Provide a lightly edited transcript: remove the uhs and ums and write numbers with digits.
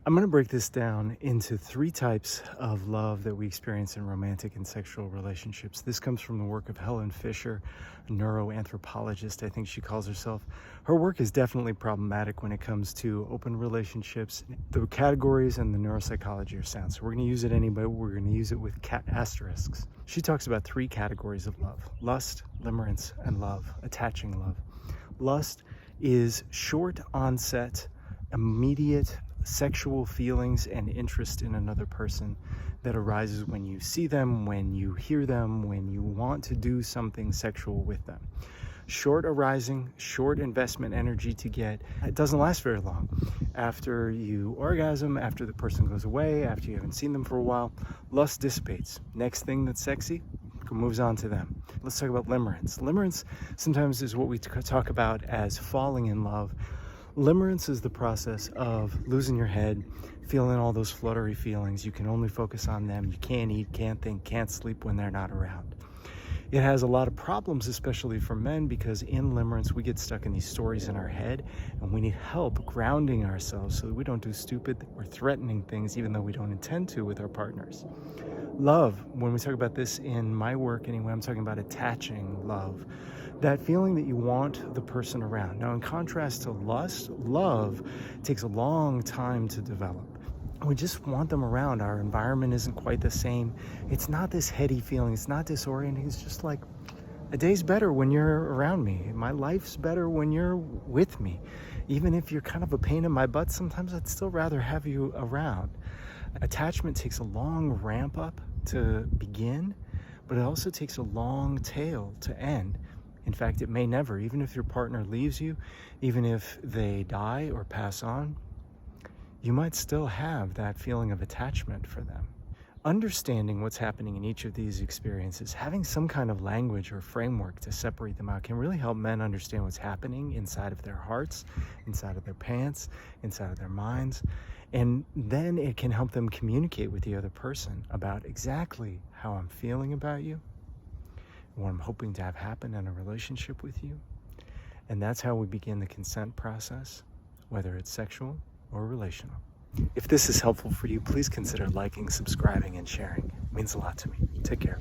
I'm going to break this down into 3 types of love that we experience in romantic and sexual relationships. This comes from the work of Helen Fisher, a neuroanthropologist, I think she calls herself. Her work is definitely problematic when it comes to open relationships. The categories and the neuropsychology are sound, so we're going to use it anyway. We're going to use it with asterisks. She talks about 3 categories of love: lust, limerence, and love, attaching love. Lust is short onset, immediate sexual feelings and interest in another person that arises when you see them, when you hear them, when you want to do something sexual with them. Short arising, short investment energy to get. It doesn't last very long. After you orgasm, after the person goes away, after you haven't seen them for a while, lust dissipates. Next thing that's sexy moves on to them. Let's talk about limerence. Limerence sometimes is what we talk about as falling in love. Limerence is the process of losing your head, feeling all those fluttery feelings. You can only focus on them. You can't eat, can't think, can't sleep when they're not around. It has a lot of problems, especially for men, because in limerence, we get stuck in these stories in our head, and we need help grounding ourselves so that we don't do stupid or threatening things, even though we don't intend to, with our partners. Love, when we talk about this in my work anyway, I'm talking about attaching love. That feeling that you want the person around. Now, in contrast to lust, love takes a long time to develop. We just want them around. Our environment isn't quite the same. It's not this heady feeling. It's not disorienting. It's just like, a day's better when you're around me. My life's better when you're with me. Even if you're kind of a pain in my butt, sometimes I'd still rather have you around. Attachment takes a long ramp up to begin, but it also takes a long tail to end. In fact, it may never. Even if your partner leaves you, even if they die or pass on, you might still have that feeling of attachment for them. Understanding what's happening in each of these experiences, having some kind of language or framework to separate them out, can really help men understand what's happening inside of their hearts, inside of their pants, inside of their minds. And then it can help them communicate with the other person about exactly how I'm feeling about you, what I'm hoping to have happen in a relationship with you. And that's how we begin the consent process, whether it's sexual or relational. If this is helpful for you, please consider liking, subscribing, and sharing. It means a lot to me. Take care.